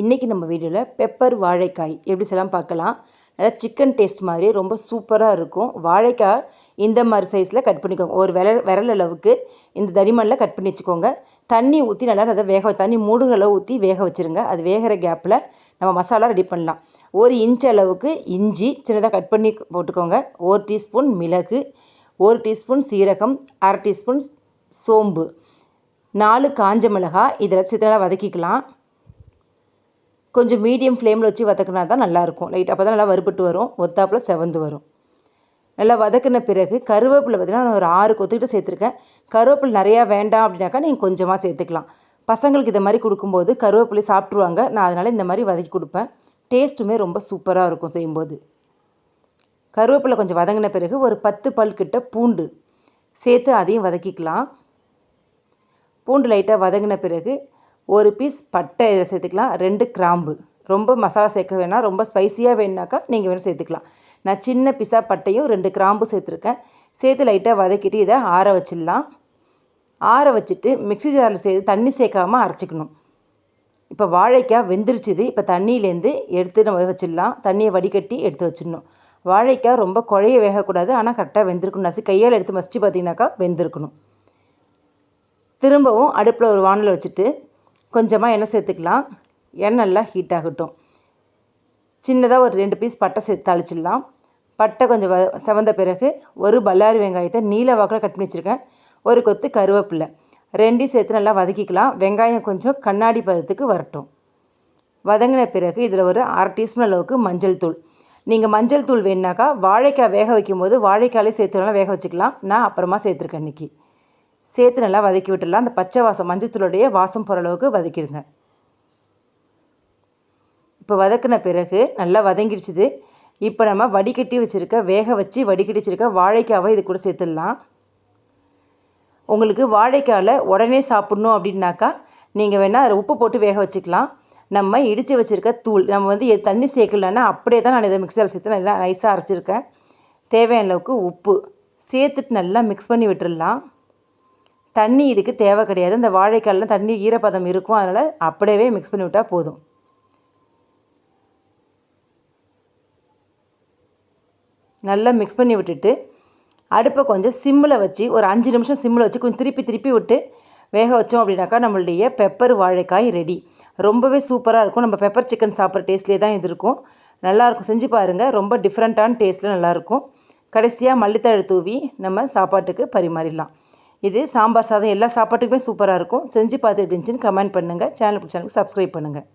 இன்றைக்கி நம்ம வீடியோவில் பெப்பர் வாழைக்காய் எப்படி செய்யலாம் பார்க்கலாம். நல்லா சிக்கன் டேஸ்ட் மாதிரி ரொம்ப சூப்பராக இருக்கும். வாழைக்காய் இந்த மாதிரி சைஸில் கட் பண்ணிக்கோங்க. ஒரு விரல் அளவுக்கு இந்த தடிமனில் கட் பண்ணி வச்சுக்கோங்க. தண்ணி ஊற்றி நல்லா அதை தண்ணி மூடுகிற அளவு ஊற்றி வேக வச்சுருங்க. அது வேகிற கேப்பில் நம்ம மசாலா ரெடி பண்ணலாம். 1 இன்ச் அளவுக்கு இஞ்சி சின்னதாக கட் பண்ணி போட்டுக்கோங்க. 1 டீஸ்பூன் மிளகு, 1 டீஸ்பூன் சீரகம், 1/2 டீஸ்பூன் சோம்பு, 4 காஞ்ச மிளகாய் இதில் சித்தலாக வதக்கிக்கலாம். கொஞ்சம் மீடியம் ஃப்ளேமில் வச்சு வதக்கினா தான் நல்லாயிருக்கும். லைட் அப்போ தான் நல்லா வறுபட்டு வரும், ஒத்தாப்பில் செவந்து வரும். நல்லா வதக்கின பிறகு கருவேப்பிலை பார்த்திங்கன்னா நான் ஒரு 6 கொத்துக்கிட்டு சேர்த்துருக்கேன். கருவேப்பிலை நிறையா வேண்டாம் அப்படின்னாக்கா நீங்கள் கொஞ்சமாக சேர்த்துக்கலாம். பசங்களுக்கு இதை மாதிரி கொடுக்கும்போது கருவேப்பிலை சாப்பிட்ருவாங்க. நான் அதனால் இந்த மாதிரி வதக்கி கொடுப்பேன். டேஸ்ட்டுமே ரொம்ப சூப்பராக இருக்கும் செய்யும்போது. கருவேப்பிலை கொஞ்சம் வதங்கின பிறகு ஒரு 10 பல் கிட்ட பூண்டு சேர்த்து அதையும் வதக்கிக்கலாம். பூண்டு லைட்டாக வதங்கின பிறகு 1 பீஸ் பட்டை இதை சேர்த்துக்கலாம். 2 கிராம்பு. ரொம்ப மசாலா சேர்க்க வேணாம், ரொம்ப ஸ்பைஸியாக வேணுனாக்கா நீங்கள் வேணும் சேர்த்துக்கலாம். நான் சின்ன பீஸாக பட்டையும் 2 கிராம்பு சேர்த்துருக்கேன். சேர்த்து லைட்டாக வதக்கிட்டு இதை ஆற வச்சிடலாம். ஆற வச்சுட்டு மிக்ஸி ஜாரில் சேர்த்து தண்ணி சேர்க்காமல் அரைச்சிக்கணும். இப்போ வாழைக்காய் வெந்துருச்சுது. இப்போ தண்ணியிலேருந்து எடுத்து நம்ம வச்சிடலாம். தண்ணியை வடிகட்டி எடுத்து வச்சிடணும். வாழைக்காய் ரொம்ப குழைய வேகக்கூடாது, ஆனால் கரெக்டாக வெந்திருக்கணும். கையால் எடுத்து மசிச்சு பார்த்தீங்கன்னாக்கா வெந்திருக்கணும். திரும்பவும் அடுப்பில் ஒரு வானல் வச்சுட்டு கொஞ்சமாக எண்ணெய் சேர்த்துக்கலாம். எண்ணெய் நல்லா ஹீட் ஆகட்டும். சின்னதாக ஒரு 2 பீஸ் பட்டை சேர்த்து தாளிச்சிடலாம். பட்டை கொஞ்சம் செவந்த பிறகு ஒரு பல்லாரி வெங்காயத்தை நீல வாக்கில் கட் பண்ணி வச்சுருக்கேன். ஒரு கொத்து கருவேப்பிலை 2 சேர்த்து நல்லா வதக்கிக்கலாம். வெங்காயம் கொஞ்சம் கண்ணாடி பதத்துக்கு வரட்டும். வதங்கின பிறகு இதில் ஒரு 1/2 டீஸ்பூன் அளவுக்கு மஞ்சள் தூள். நீங்கள் மஞ்சள் தூள் வேணுனாக்கா வாழைக்காய் வேக வைக்கும் போது வாழைக்காயிலே சேர்த்து வேக வச்சுக்கலாம். நான் அப்புறமா சேர்த்துருக்கேன் இன்றைக்கி. சேர்த்து நல்லா வதக்கி விட்டுடலாம். அந்த பச்சை வாசம் மஞ்சத்தூளுடைய வாசம் போகிற அளவுக்கு வதக்கிடுங்க. இப்போ வதக்கின பிறகு நல்லா வதங்கிடுச்சுது. இப்போ நம்ம வடிகட்டி வச்சுருக்க வடிகட்டி வச்சுருக்க வாழைக்காவை இது கூட சேர்த்துடலாம். உங்களுக்கு வாழைக்காயில் உடனே சாப்பிட்ணும் அப்படின்னாக்கா நீங்கள் வேணால் அதில் உப்பு போட்டு வேக வச்சுக்கலாம். நம்ம இடித்து வச்சுருக்க தூள் நம்ம தண்ணி சேர்க்கலன்னா அப்படியே தான் நான் இதை மிக்ஸியில் சேர்த்து நல்லா நைஸாக அரைச்சிருக்கேன். தேவையான அளவுக்கு உப்பு சேர்த்துட்டு நல்லா மிக்ஸ் பண்ணி விட்டுடலாம். தண்ணி இதுக்கு தேவை கிடையாது. இந்த வாழைக்காயில் தண்ணி ஈரப்பதம் இருக்கும், அதனால் அப்படியே மிக்ஸ் பண்ணி விட்டால் போதும். நல்லா மிக்ஸ் பண்ணி விட்டுட்டு அடுப்பை கொஞ்சம் சிம்மில் வச்சு ஒரு 5 நிமிஷம் சிம்மில் வச்சு கொஞ்சம் திருப்பி விட்டு வேக வச்சோம் அப்படின்னாக்கா நம்மளுடைய பெப்பர் வாழைக்காய் ரெடி. ரொம்பவே சூப்பராக இருக்கும். நம்ம பெப்பர் சிக்கன் சாப்பிட்ற டேஸ்ட்லேயே தான் இது இருக்கும். நல்லாயிருக்கும், செஞ்சு பாருங்கள். ரொம்ப டிஃப்ரெண்ட்டான டேஸ்ட்டில் நல்லாயிருக்கும். கடைசியாக மல்லித்தழை தூவி நம்ம சாப்பாட்டுக்கு பரிமாறிடலாம். இது சாம்பார் சாதம் எல்லா சாப்பாட்டுக்குமே சூப்பராக இருக்கும். செஞ்சு பார்த்து எப்படி இருந்துச்சுன்னு கமெண்ட் பண்ணுங்கள். சேனலுக்கு சப்ஸ்கிரைப் பண்ணுங்கள்.